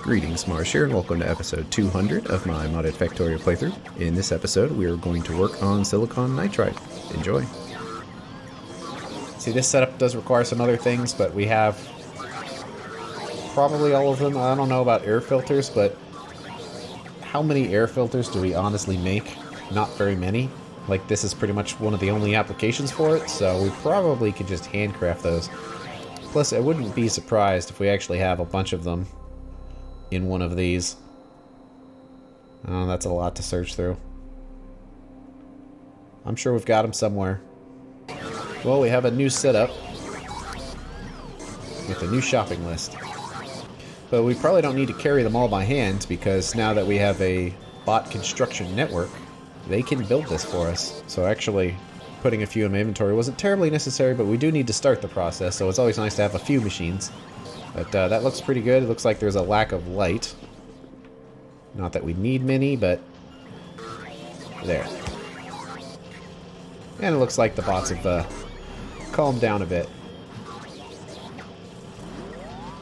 Greetings, Marsh here, and welcome to episode 200 of my modded Factorio playthrough. In this episode, we are going to work on silicon nitride. Enjoy. See, this setup does require some other things, but we have probably all of them. I don't know about air filters, but how many air filters do we honestly make? Not very many. Like, this is pretty much one of the only applications for it, so we probably could just handcraft those. Plus, I wouldn't be surprised if we actually have a bunch of them in one of these. Oh, that's a lot to search through. I'm sure we've got them somewhere. Well, we have a new setup with a new shopping list. But we probably don't need to carry them all by hand, because now that we have a bot construction network, they can build this for us. So actually, putting a few in my inventory wasn't terribly necessary, but we do need to start the process, so it's always nice to have a few machines. But that looks pretty good. It looks like there's a lack of light. Not that we need many, but there. And it looks like the bots have calmed down a bit.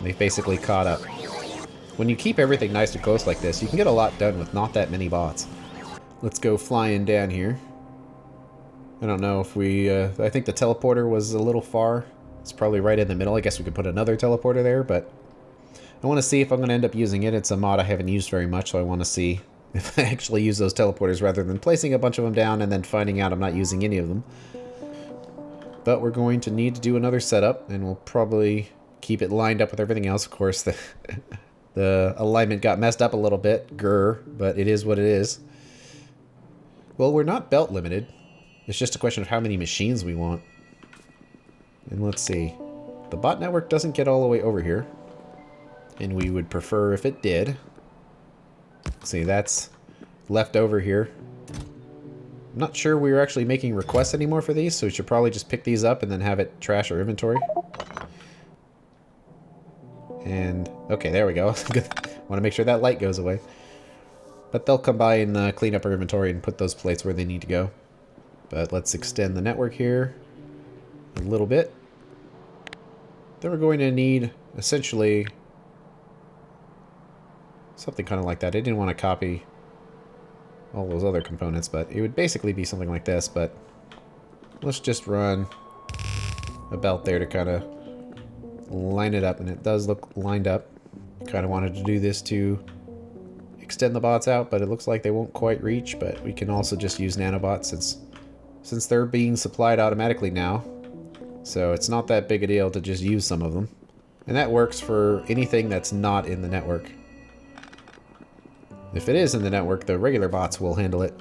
They've basically caught up. When you keep everything nice and close like this, you can get a lot done with not that many bots. Let's go flying down here. I don't know if we... I think the teleporter was a little far. It's probably right in the middle. I guess we could put another teleporter there, but I want to see if I'm going to end up using it. It's a mod I haven't used very much, so I want to see if I actually use those teleporters rather than placing a bunch of them down and then finding out I'm not using any of them. But we're going to need to do another setup, and we'll probably keep it lined up with everything else. Of course, the alignment got messed up a little bit, but it is what it is. Well, we're not belt limited. It's just a question of how many machines we want. And let's see. The bot network doesn't get all the way over here. And we would prefer if it did. See, that's left over here. I'm not sure we're actually making requests anymore for these, so we should probably just pick these up and then have it trash our inventory. And, okay, there we go. Good. Want to make sure that light goes away. But they'll come by and clean up our inventory and put those plates where they need to go. But let's extend the network here a little bit. Then we're going to need, essentially, something kind of like that. I didn't want to copy all those other components, but it would basically be something like this. But let's just run a belt there to kind of line it up, and it does look lined up. Kind of wanted to do this to extend the bots out, but it looks like they won't quite reach. But we can also just use nanobots since they're being supplied automatically now. So it's not that big a deal to just use some of them. And that works for anything that's not in the network. If it is in the network, the regular bots will handle it.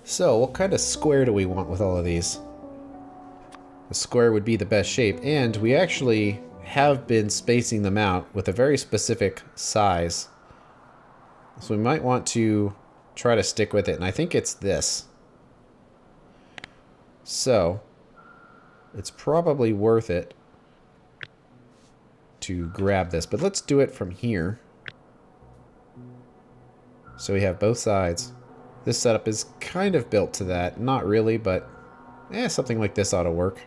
So what kind of square do we want with all of these? A square would be the best shape, and we actually have been spacing them out with a very specific size. So we might want to try to stick with it, and I think it's this. So it's probably worth it to grab this, but let's do it from here. So we have both sides. This setup is kind of built to that. Not really, but something like this ought to work.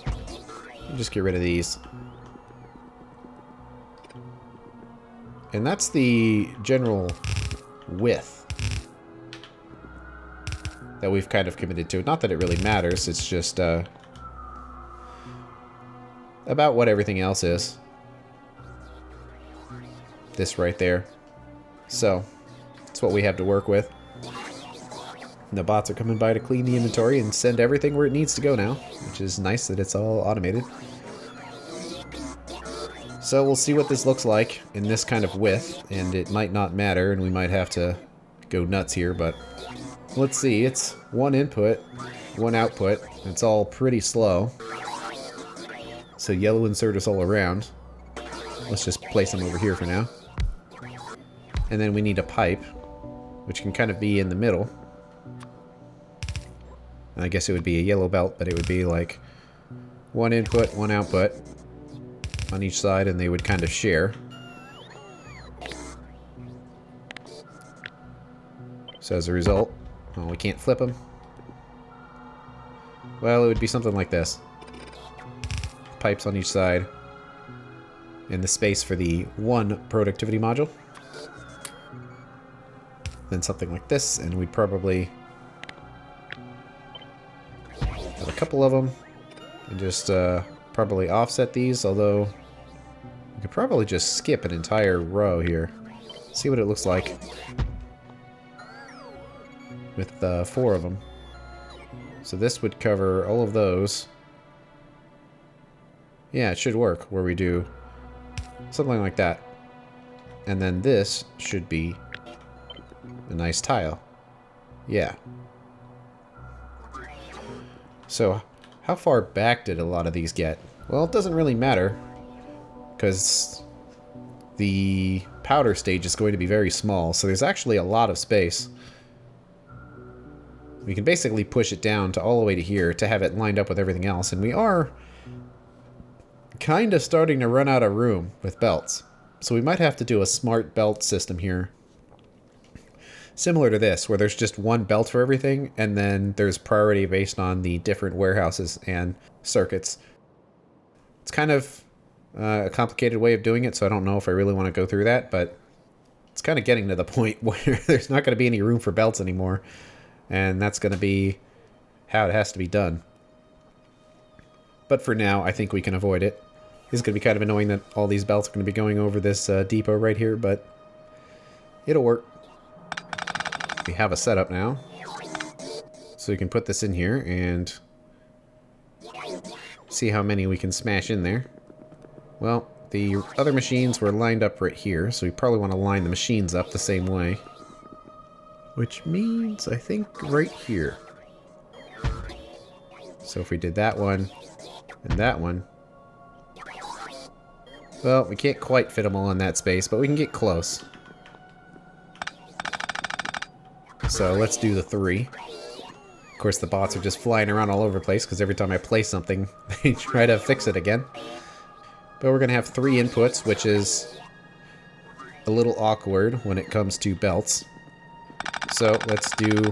I'll just get rid of these. And that's the general width that we've kind of committed to. Not that it really matters, it's just about what everything else is. This right there. So, that's what we have to work with. And the bots are coming by to clean the inventory and send everything where it needs to go now, which is nice that it's all automated. So we'll see what this looks like in this kind of width, and it might not matter, and we might have to go nuts here, but let's see. It's one input, one output. It's all pretty slow. So yellow inserters all around. Let's just place them over here for now. And then we need a pipe, which can kind of be in the middle. And I guess it would be a yellow belt, but it would be like one input, one output on each side, and they would kind of share. So as a result, oh, we can't flip them. Well, it would be something like this. Pipes on each side. and the space for the one productivity module. Then something like this, and we'd probably have a couple of them, and just probably offset these, although we could probably just skip an entire row here. See what it looks like with 4 of them. So this would cover all of those. Yeah, it should work, where we do something like that. And then this should be a nice tile. Yeah. So, how far back did a lot of these get? Well, it doesn't really matter, because the powder stage is going to be very small, so there's actually a lot of space. We can basically push it down to all the way to here to have it lined up with everything else, and we are kind of starting to run out of room with belts. So we might have to do a smart belt system here. Similar to this, where there's just one belt for everything, and then there's priority based on the different warehouses and circuits. It's kind of a complicated way of doing it, so I don't know if I really want to go through that, but it's kind of getting to the point where there's not going to be any room for belts anymore, and that's going to be how it has to be done. But for now, I think we can avoid it. It's going to be kind of annoying that all these belts are going to be going over this depot right here, but it'll work. We have a setup now. So we can put this in here and see how many we can smash in there. Well, the other machines were lined up right here, so we probably want to line the machines up the same way. Which means, I think, right here. So if we did that one and that one. Well, we can't quite fit them all in that space, but we can get close. So let's do the 3. Of course, the bots are just flying around all over the place, because every time I play something, they try to fix it again. But we're going to have 3 inputs, which is a little awkward when it comes to belts. So let's do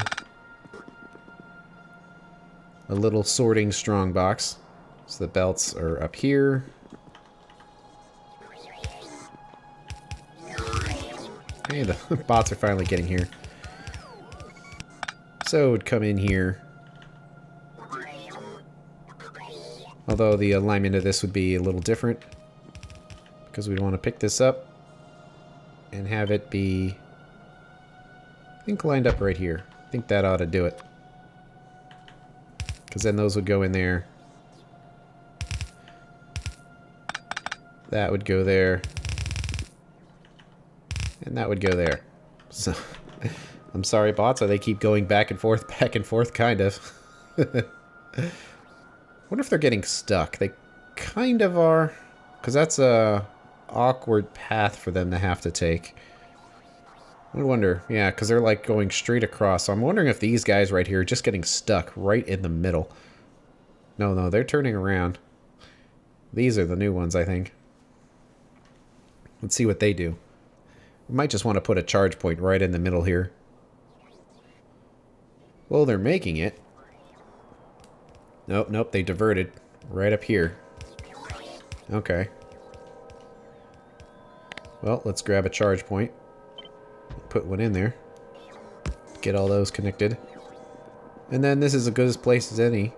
a little sorting strongbox. So the belts are up here. Hey, the bots are finally getting here. So it would come in here. Although the alignment of this would be a little different, because we'd want to pick this up and have it be, I think, lined up right here. I think that ought to do it. Because then those would go in there. That would go there. And that would go there. So, I'm sorry, bots, they keep going back and forth, kind of. Wonder if they're getting stuck. They kind of are. Because that's a awkward path for them to have to take. I wonder. Yeah, because they're like going straight across. So I'm wondering if these guys right here are just getting stuck right in the middle. No, they're turning around. These are the new ones, I think. Let's see what they do. We might just want to put a charge point right in the middle here. Well, they're making it. Nope, they diverted. Right up here. Okay. Well, let's grab a charge point. Put one in there. Get all those connected. And then this is as good a place as any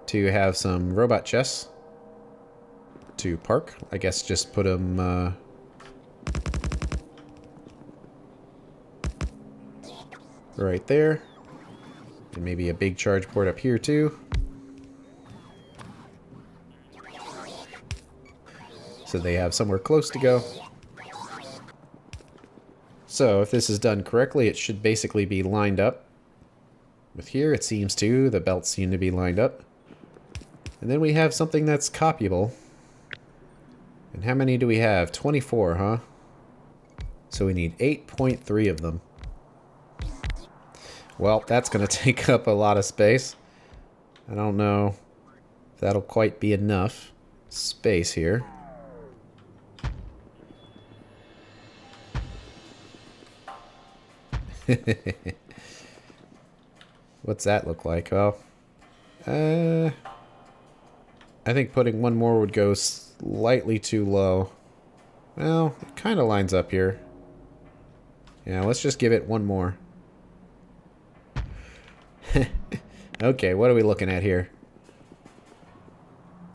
to have some robot chests to park. I guess just put them... right there. And maybe a big charge port up here too. So they have somewhere close to go. So if this is done correctly, it should basically be lined up. With here, it seems to. The belts seem to be lined up. And then we have something that's copyable. And how many do we have? 24, huh? So we need 8.3 of them. Well, that's going to take up a lot of space. I don't know if that'll quite be enough space here. What's that look like? Well, I think putting one more would go slightly too low. Well, it kind of lines up here. Yeah, let's just give it one more. Okay, what are we looking at here?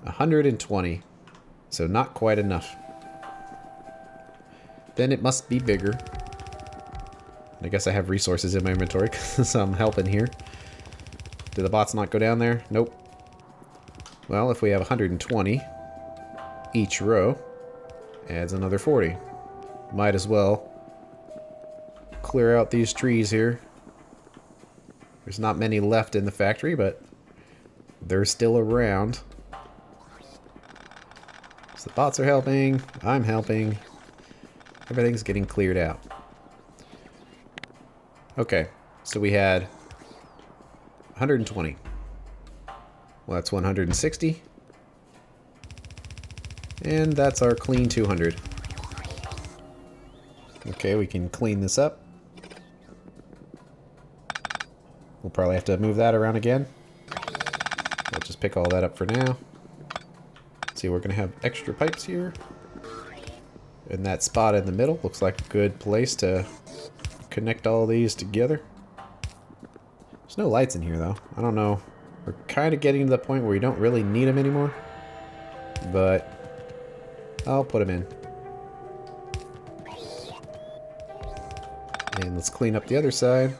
120. So not quite enough. Then it must be bigger. I guess I have resources in my inventory because I'm helping here. Did the bots not go down there? Nope. Well, if we have 120, each row adds another 40. Might as well clear out these trees here. There's not many left in the factory, but they're still around. So the bots are helping, I'm helping. Everything's getting cleared out. Okay, so we had 120. Well, that's 160. And that's our clean 200. Okay, we can clean this up. We'll probably have to move that around again. We'll just pick all that up for now. See, we're going to have extra pipes here. And that spot in the middle looks like a good place to connect all these together. There's no lights in here, though. I don't know. We're kind of getting to the point where we don't really need them anymore. But I'll put them in. And let's clean up the other side.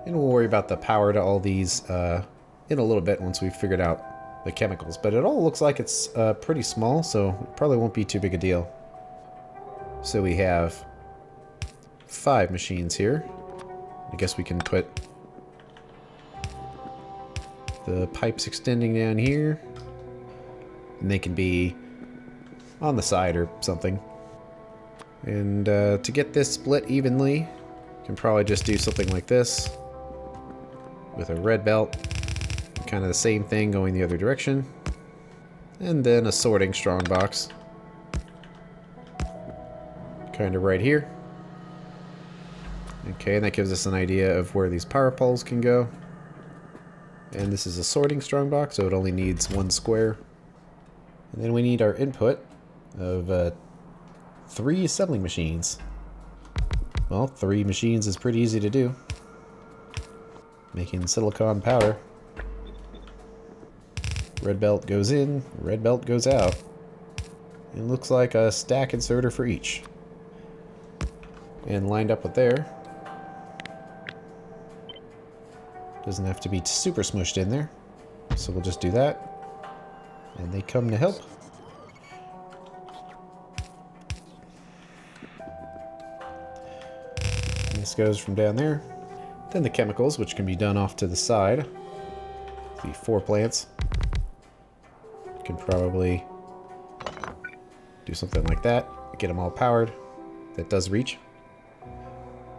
And we'll worry about the power to all these in a little bit once we've figured out the chemicals. But it all looks like it's pretty small, so it probably won't be too big a deal. So we have 5 machines here. I guess we can put the pipes extending down here. And they can be on the side or something. And to get this split evenly, you can probably just do something like this. With a red belt. Kind of the same thing going the other direction. And then a sorting strong box. Kind of right here. Okay, and that gives us an idea of where these power poles can go. And this is a sorting strong box, so it only needs 1 square. And then we need our input of 3 assembling machines. Well, 3 machines is pretty easy to do. Making silicon powder. Red belt goes in, red belt goes out. It looks like a stack inserter for each. And lined up with there. Doesn't have to be super smushed in there. So we'll just do that. And they come to help. And this goes from down there. Then the chemicals, which can be done off to the side. The 4 plants. Can probably do something like that. Get them all powered. That does reach.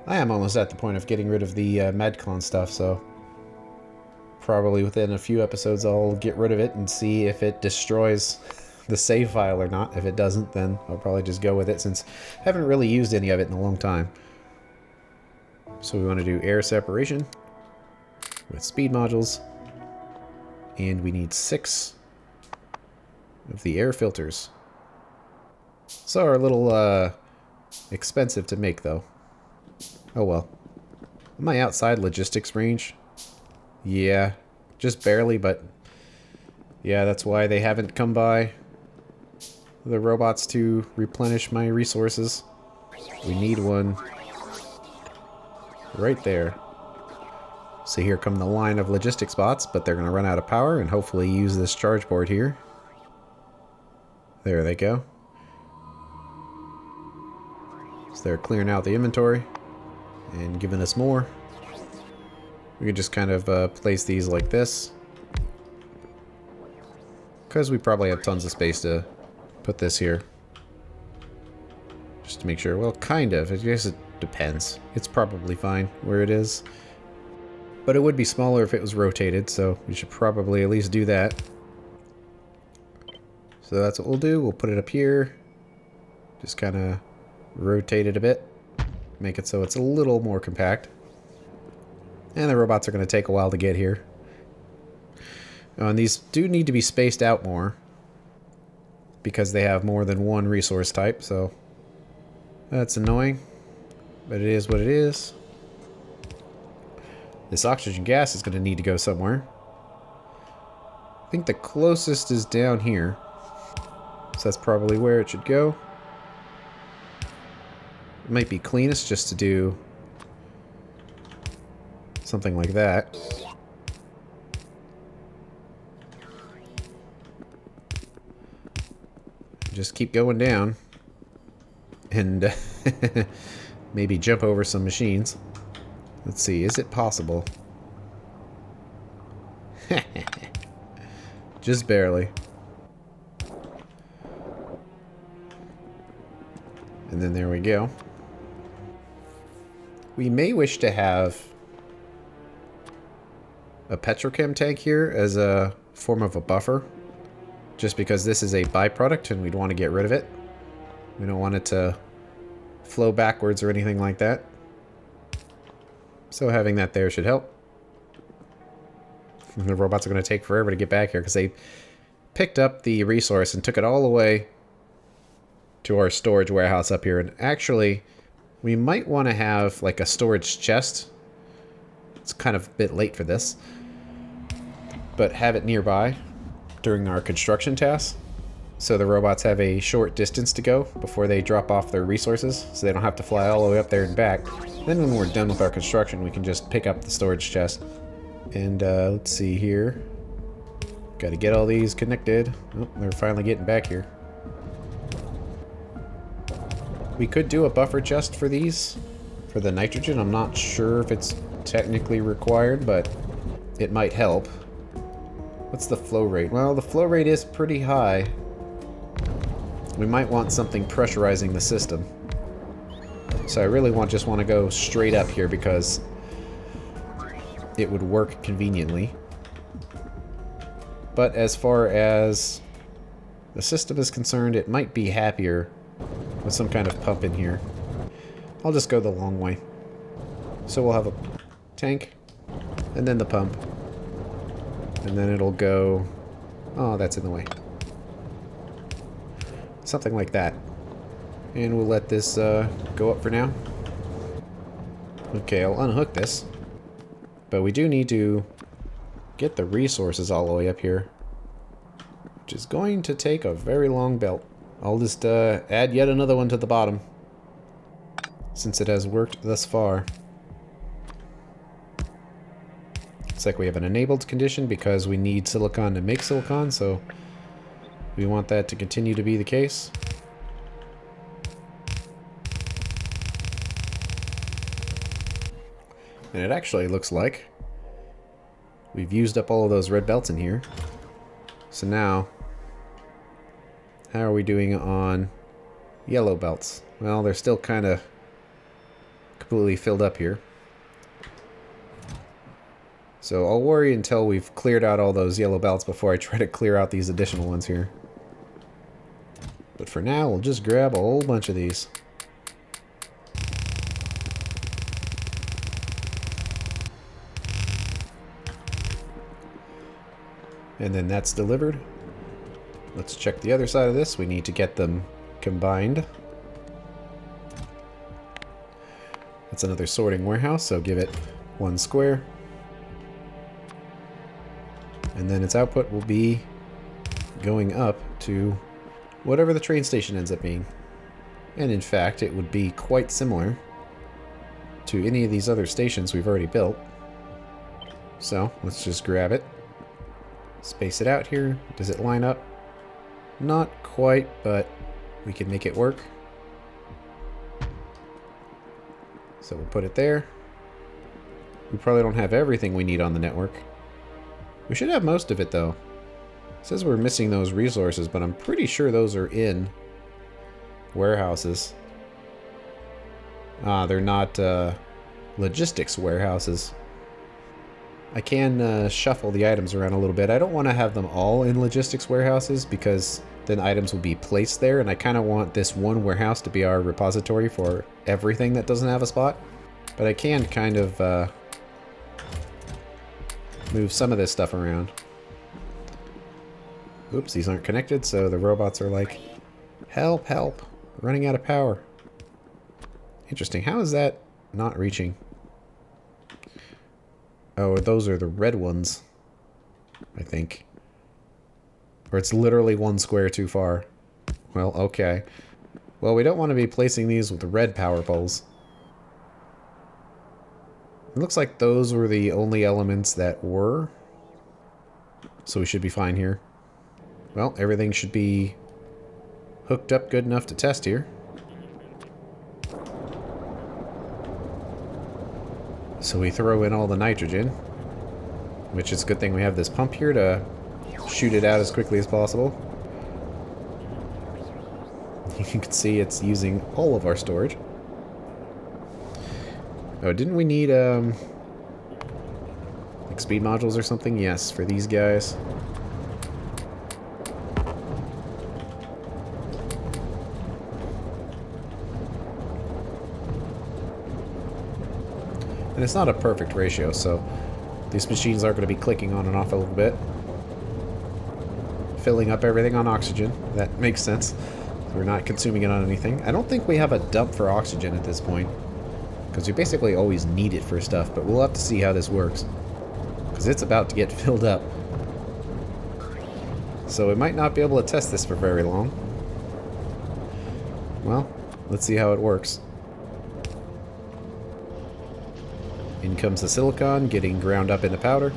I am almost at the point of getting rid of the Medclone stuff, so probably within a few episodes I'll get rid of it and see if it destroys the save file or not. If it doesn't, then I'll probably just go with it, since I haven't really used any of it in a long time. So we want to do air separation with speed modules, and we need 6 of the air filters. So are a little expensive to make, though. Oh well. Am I outside logistics range? Yeah, just barely, but yeah, that's why they haven't come by, the robots, to replenish my resources. We need one right there. So here come the line of logistics bots, but they're going to run out of power and hopefully use this charge board here. There they go. So they're clearing out the inventory and giving us more. We can just kind of place these like this, because we probably have tons of space to put this here. Just to make sure. Well, kind of. I guess it depends. It's probably fine where it is. But it would be smaller if it was rotated, so we should probably at least do that. So that's what we'll do. We'll put it up here. Just kind of rotate it a bit. Make it so it's a little more compact. And the robots are going to take a while to get here. Oh, and these do need to be spaced out more. because they have more than one resource type, so that's annoying, but it is what it is. This oxygen gas is going to need to go somewhere. I think the closest is down here, so that's probably where it should go. It might be cleanest just to do something like that. Just keep going down and maybe jump over some machines. Let's see, is it possible? Just barely. And then there we go. We may wish to have a petrochem tank here as a form of a buffer. Just because this is a byproduct and we'd want to get rid of it. We don't want it to flow backwards or anything like that. So having that there should help. And the robots are going to take forever to get back here because they picked up the resource and took it all the way to our storage warehouse up here. And actually, we might want to have like a storage chest. It's kind of a bit late for this. But have it nearby during our construction tasks, so the robots have a short distance to go before they drop off their resources, so they don't have to fly all the way up there and back. Then when we're done with our construction, we can just pick up the storage chest. And let's see here. Got to get all these connected. Oh, they're finally getting back here. We could do a buffer chest for these, for the nitrogen. I'm not sure if it's technically required, but it might help. What's the flow rate? Well, the flow rate is pretty high. We might want something pressurizing the system. So I really just want to go straight up here because it would work conveniently. But as far as the system is concerned, it might be happier with some kind of pump in here. I'll just go the long way. So we'll have a tank, and then the pump. And then it'll go... Oh, that's in the way. Something like that. And we'll let this go up for now. Okay, I'll unhook this. But we do need to get the resources all the way up here, which is going to take a very long belt. I'll just add yet another one to the bottom, since it has worked thus far. Looks like we have an enabled condition because we need silicon to make silicon, so we want that to continue to be the case. And it actually looks like we've used up all of those red belts in here. So now, how are we doing on yellow belts? Well, they're still kind of completely filled up here. So I'll worry until we've cleared out all those yellow belts before I try to clear out these additional ones here. But for now, we'll just grab a whole bunch of these. And then that's delivered. Let's check the other side of this. We need to get them combined. That's another sorting warehouse, so give it 1 square. And then its output will be going up to whatever the train station ends up being. And in fact, it would be quite similar to any of these other stations we've already built. So let's just grab it. Space it out here. Does it line up? Not quite, but we can make it work. So we'll put it there. We probably don't have everything we need on the network. We should have most of it, though. It says we're missing those resources, but I'm pretty sure those are in warehouses. Ah, they're not logistics warehouses. I can shuffle the items around a little bit. I don't want to have them all in logistics warehouses because then items will be placed there, and I kind of want this one warehouse to be our repository for everything that doesn't have a spot. But I can kind of move some of this stuff around. Oops, these aren't connected, so the robots are like, help, help, running out of power. Interesting, how is that not reaching? Oh, those are the red ones, I think. Or it's literally one square too far. Well, okay. Well, we don't want to be placing these with the red power poles. It looks like those were the only elements that were. So we should be fine here. Well, everything should be hooked up good enough to test here. So we throw in all the nitrogen, which is a good thing we have this pump here to shoot it out as quickly as possible. You can see it's using all of our storage. Oh, didn't we need like speed modules or something? Yes, for these guys. And it's not a perfect ratio, so these machines are going to be clicking on and off a little bit. Filling up everything on oxygen. That makes sense. We're not consuming it on anything. I don't think we have a dump for oxygen at this point, because we basically always need it for stuff, but we'll have to see how this works, because it's about to get filled up. So we might not be able to test this for very long. Well, let's see how it works. In comes the silicon, getting ground up into powder.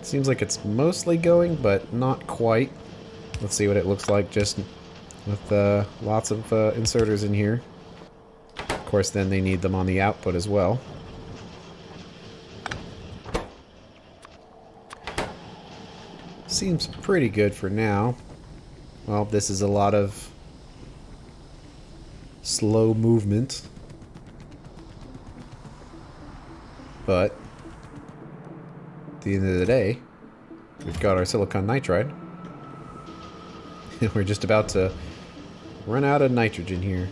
Seems like it's mostly going, but not quite. Let's see what it looks like just with lots of inserters in here. Of course, then they need them on the output as well. Seems pretty good for now. Well, this is a lot of slow movement. But at the end of the day, we've got our silicon nitride. And we're just about to run out of nitrogen here.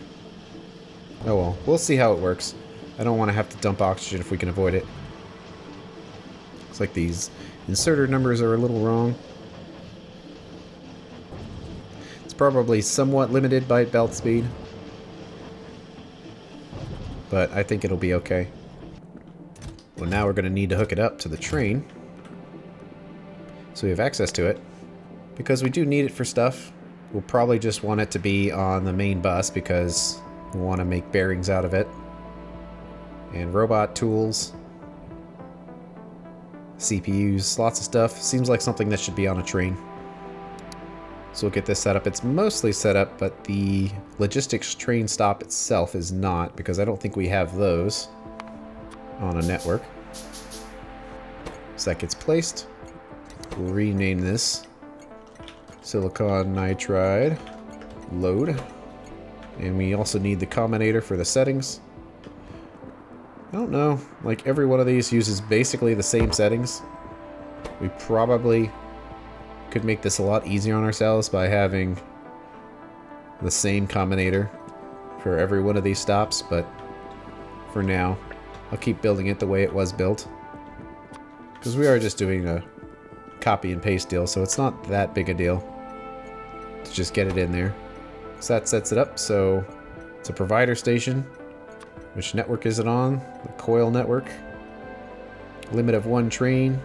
Oh well, we'll see how it works. I don't want to have to dump oxygen if we can avoid it. Looks like these inserter numbers are a little wrong. It's probably somewhat limited by belt speed, but I think it'll be okay. Well, now we're going to need to hook it up to the train, so we have access to it. Because we do need it for stuff, we'll probably just want it to be on the main bus because we want to make bearings out of it. And robot tools, CPUs, lots of stuff. Seems like something that should be on a train. So we'll get this set up. It's mostly set up, but the logistics train stop itself is not, because I don't think we have those on a network. So that gets placed. We'll rename this silicon nitride load. And we also need the combinator for the settings. I don't know, like every one of these uses basically the same settings. We probably could make this a lot easier on ourselves by having the same combinator for every one of these stops, but for now, I'll keep building it the way it was built. Because we are just doing a copy and paste deal, so it's not that big a deal to just get it in there. So that sets it up, so it's a provider station. Which network is it on? The coil network. Limit of 1 train.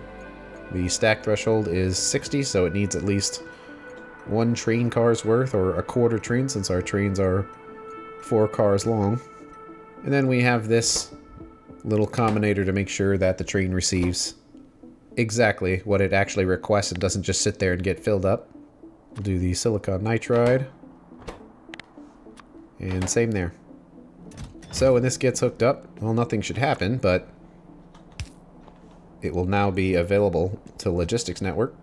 The stack threshold is 60, so it needs at least 1 train car's worth, or a quarter train, since our trains are 4 cars long. And then we have this little combinator to make sure that the train receives exactly what it actually requests and doesn't just sit there and get filled up. We'll do the silicon nitride. And same there. So when this gets hooked up, well, nothing should happen, but it will now be available to logistics network.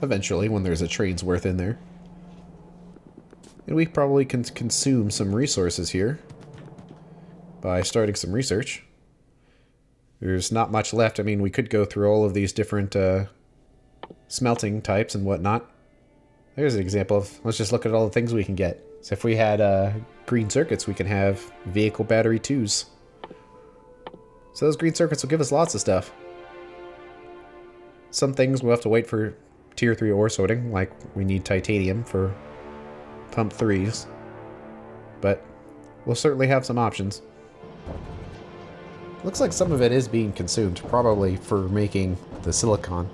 Eventually, when there's a train's worth in there. And we probably can consume some resources here by starting some research. There's not much left. I mean, we could go through all of these different smelting types and whatnot. There's an example of, let's just look at all the things we can get. So if we had green circuits, we can have vehicle battery 2s. So those green circuits will give us lots of stuff. Some things we'll have to wait for tier 3 ore sorting, like we need titanium for pump 3s. But we'll certainly have some options. Looks like some of it is being consumed, probably for making the silicon.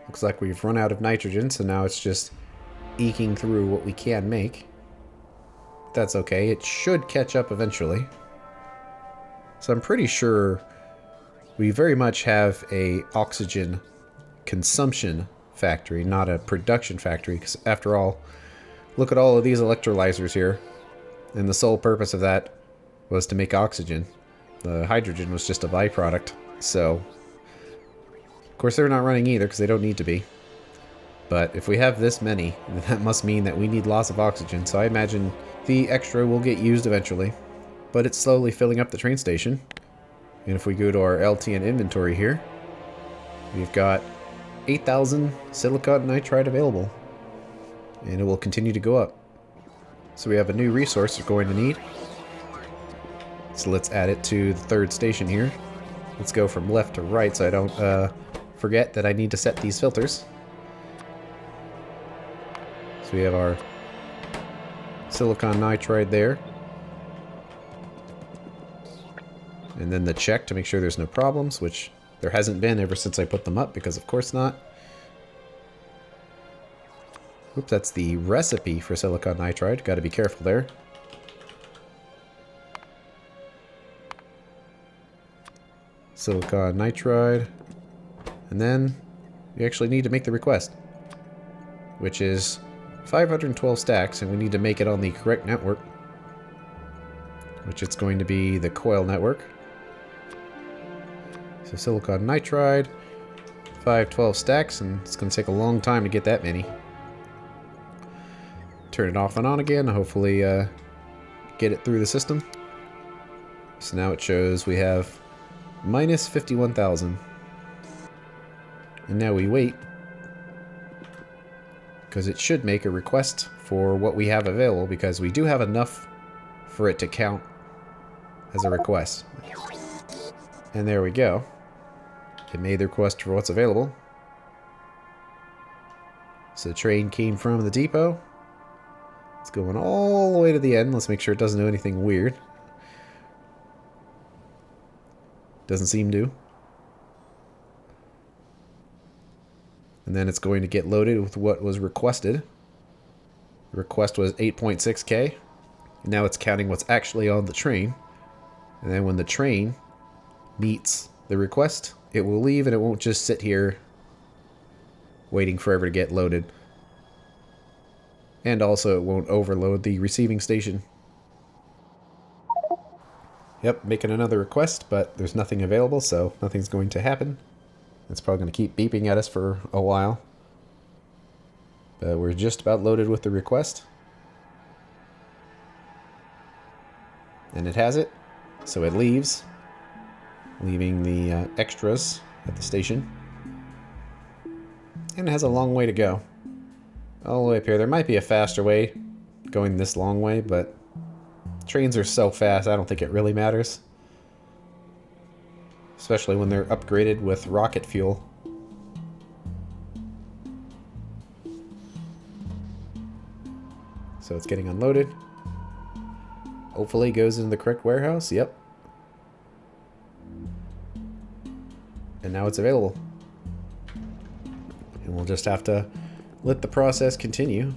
Looks like we've run out of nitrogen, so now it's just eking through what we can make. That's okay, it should catch up eventually. So I'm pretty sure we very much have a oxygen consumption factory, not a production factory, because after all, look at all of these electrolyzers here, and the sole purpose of that was to make oxygen. The hydrogen was just a byproduct, so of course they're not running either because they don't need to be. But if we have this many, that must mean that we need lots of oxygen, so I imagine the extra will get used eventually. But it's slowly filling up the train station. And if we go to our LTN inventory here, we've got 8,000 silicon nitride available. And it will continue to go up. So we have a new resource we're going to need. So let's add it to the third station here. Let's go from left to right so I don't forget that I need to set these filters. So we have our silicon nitride there. And then the check to make sure there's no problems, which there hasn't been ever since I put them up, because of course not. Oops, that's the recipe for silicon nitride. Got to be careful there. Silicon nitride. And then we actually need to make the request, which is 512 stacks, and we need to make it on the correct network, which it's going to be the coil network. So silicon nitride, 512 stacks, and it's going to take a long time to get that many. Turn it off and on again, hopefully get it through the system. So now it shows we have minus 51,000. And now we wait, because it should make a request for what we have available, because we do have enough for it to count as a request. And there we go. It made the request for what's available. So the train came from the depot. It's going all the way to the end. Let's make sure it doesn't do anything weird. Doesn't seem to. And then it's going to get loaded with what was requested. The request was 8.6K. And now it's counting what's actually on the train. And then when the train meets the request, it will leave, and it won't just sit here waiting forever to get loaded. And also it won't overload the receiving station. Yep, making another request, but there's nothing available, so nothing's going to happen. It's probably going to keep beeping at us for a while. But we're just about loaded with the request. And it has it, so it leaves. Leaving the extras at the station. And it has a long way to go. All the way up here. There might be a faster way going this long way, but trains are so fast, I don't think it really matters. Especially when they're upgraded with rocket fuel. So it's getting unloaded. Hopefully it goes into the correct warehouse. Yep. And now it's available. And we'll just have to let the process continue.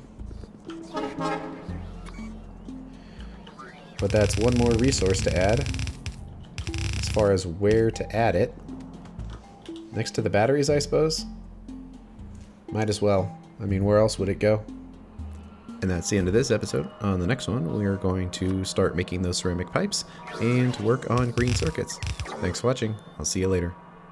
But that's one more resource to add. As far as where to add it. Next to the batteries, I suppose? Might as well. I mean, where else would it go? And that's the end of this episode. On the next one, we are going to start making those ceramic pipes and work on green circuits. Thanks for watching. I'll see you later.